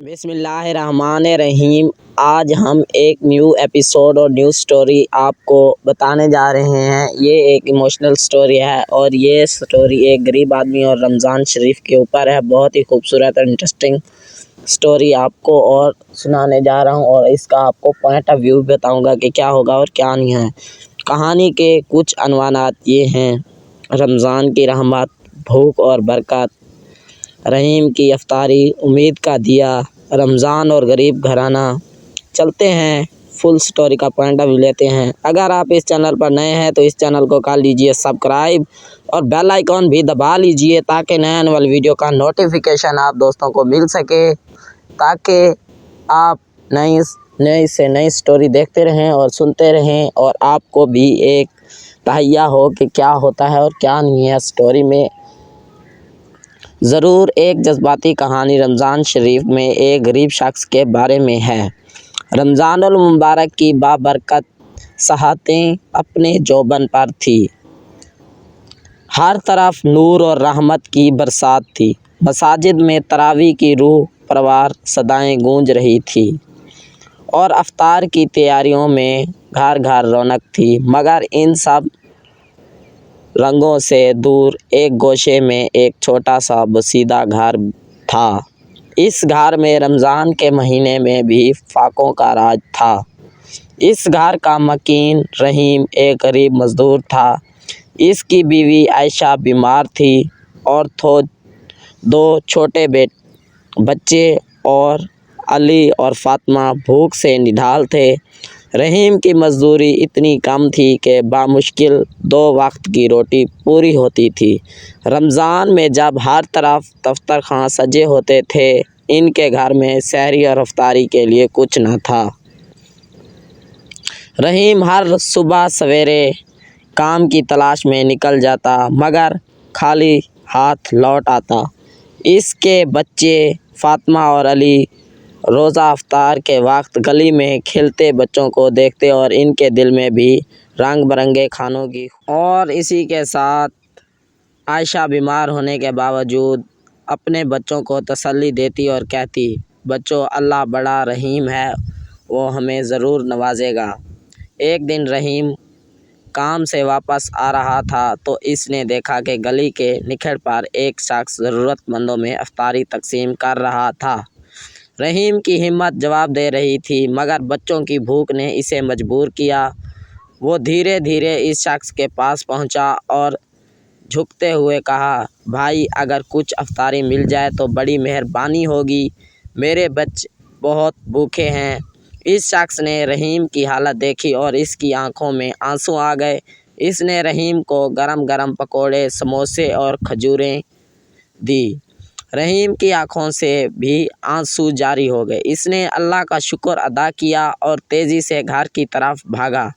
بسم اللہ الرحمن الرحیم۔ آج ہم ایک نیو ایپیسوڈ اور نیو سٹوری آپ کو بتانے جا رہے ہیں۔ یہ ایک ایموشنل سٹوری ہے اور یہ سٹوری ایک غریب آدمی اور رمضان شریف کے اوپر ہے۔ بہت ہی خوبصورت اور انٹرسٹنگ سٹوری آپ کو اور سنانے جا رہا ہوں اور اس کا آپ کو پوائنٹ آف ویو بتاؤں گا کہ کیا ہوگا اور کیا نہیں ہے۔ کہانی کے کچھ عنوانات یہ ہیں: رمضان کی رحمت، بھوک اور برکت، رحیم کی افطاری، امید کا دیا، رمضان اور غریب گھرانہ۔ چلتے ہیں فل سٹوری کا پوائنٹ آف ویو لیتے ہیں۔ اگر آپ اس چینل پر نئے ہیں تو اس چینل کو کر لیجئے سبسکرائب اور بیل آئیکن بھی دبا لیجئے تاکہ نئے آنے والی ویڈیو کا نوٹیفیکیشن آپ دوستوں کو مل سکے، تاکہ آپ نئی سے نئی سٹوری دیکھتے رہیں اور سنتے رہیں اور آپ کو بھی ایک تہیہ ہو کہ کیا ہوتا ہے اور کیا نہیں ہے سٹوری میں۔ ضرور ایک جذباتی کہانی رمضان شریف میں ایک غریب شخص کے بارے میں ہے۔ رمضان المبارک کی بابرکت ساعتیں اپنے جوبن پر تھی۔ ہر طرف نور اور رحمت کی برسات تھی۔ مساجد میں تراویح کی روح پرور صدائیں گونج رہی تھیں اور افطار کی تیاریوں میں گھر گھر رونق تھی۔ مگر ان سب رنگوں سے دور ایک گوشے میں ایک چھوٹا سا بوسیدہ گھر تھا۔ اس گھر میں رمضان کے مہینے میں بھی فاقوں کا راج تھا۔ اس گھر کا مکین رحیم ایک غریب مزدور تھا۔ اس کی بیوی عائشہ بیمار تھی اور دو چھوٹے بچے اور علی اور فاطمہ بھوک سے نڈھال تھے۔ رحیم کی مزدوری اتنی کم تھی کہ بامشکل 2 وقت کی روٹی پوری ہوتی تھی۔ رمضان میں جب ہر طرف دسترخوان سجے ہوتے تھے، ان کے گھر میں سحری اور افطاری کے لیے کچھ نہ تھا۔ رحیم ہر صبح سویرے کام کی تلاش میں نکل جاتا مگر خالی ہاتھ لوٹ آتا۔ اس کے بچے فاطمہ اور علی روزہ افطار کے وقت گلی میں کھیلتے بچوں کو دیکھتے اور ان کے دل میں بھی رنگ برنگے کھانوں کی اور اسی کے ساتھ عائشہ بیمار ہونے کے باوجود اپنے بچوں کو تسلی دیتی اور کہتی، بچوں، اللہ بڑا رحیم ہے، وہ ہمیں ضرور نوازے گا۔ ایک دن رحیم کام سے واپس آ رہا تھا تو اس نے دیکھا کہ گلی کے نکھڑ پر ایک شخص ضرورت مندوں میں افطاری تقسیم کر رہا تھا۔ رحیم کی ہمت جواب دے رہی تھی مگر بچوں کی بھوک نے اسے مجبور کیا۔ وہ دھیرے دھیرے اس شخص کے پاس پہنچا اور جھکتے ہوئے کہا، بھائی، اگر کچھ افطاری مل جائے تو بڑی مہربانی ہوگی، میرے بچے بہت بھوکے ہیں۔ اس شخص نے رحیم کی حالت دیکھی اور اس کی آنکھوں میں آنسو آ گئے۔ اس نے رحیم کو گرم گرم پکوڑے، سموسے اور کھجوریں دی۔ رحیم کی آنکھوں سے بھی آنسو جاری ہو گئے۔ اس نے اللہ کا شکر ادا کیا اور تیزی سے گھر کی طرف بھاگا۔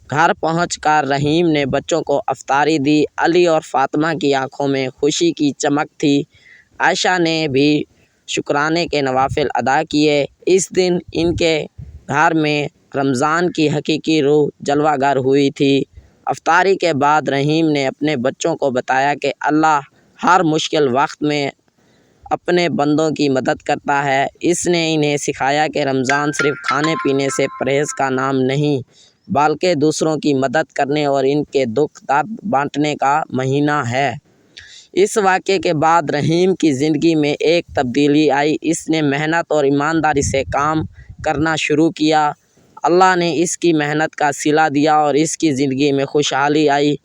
گھر پہنچ کر رحیم نے بچوں کو افطاری دی۔ علی اور فاطمہ کی آنکھوں میں خوشی کی چمک تھی۔ عائشہ نے بھی شکرانے کے نوافل ادا کیے۔ اس دن ان کے گھر میں رمضان کی حقیقی روح جلوہ گر ہوئی تھی۔ افطاری کے بعد رحیم نے اپنے بچوں کو بتایا کہ اللہ ہر مشکل وقت میں اپنے بندوں کی مدد کرتا ہے۔ اس نے انہیں سکھایا کہ رمضان صرف کھانے پینے سے پرہیز کا نام نہیں بلکہ دوسروں کی مدد کرنے اور ان کے دکھ درد بانٹنے کا مہینہ ہے۔ اس واقعے کے بعد رحیم کی زندگی میں ایک تبدیلی آئی۔ اس نے محنت اور ایمانداری سے کام کرنا شروع کیا۔ اللہ نے اس کی محنت کا صلہ دیا اور اس کی زندگی میں خوشحالی آئی۔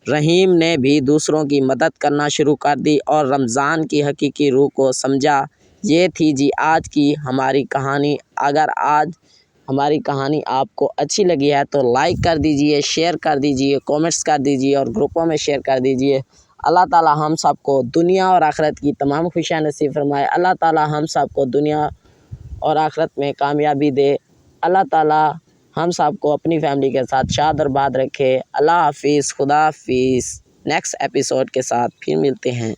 رحیم نے بھی دوسروں کی مدد کرنا شروع کر دی اور رمضان کی حقیقی روح کو سمجھا۔ یہ تھی جی آج کی ہماری کہانی۔ اگر آج ہماری کہانی آپ کو اچھی لگی ہے تو لائک کر دیجئے، شیئر کر دیجئے، کومنٹس کر دیجئے اور گروپوں میں شیئر کر دیجئے۔ اللہ تعالی ہم سب کو دنیا اور آخرت کی تمام خوشیاں نصیب فرمائے۔ اللہ تعالی ہم سب کو دنیا اور آخرت میں کامیابی دے۔ اللہ تعالی ہم سب کو اپنی فیملی کے ساتھ شاد اور باد رکھے۔ اللہ حافظ، خدا حافظ۔ نیکسٹ ایپیسوڈ کے ساتھ پھر ملتے ہیں۔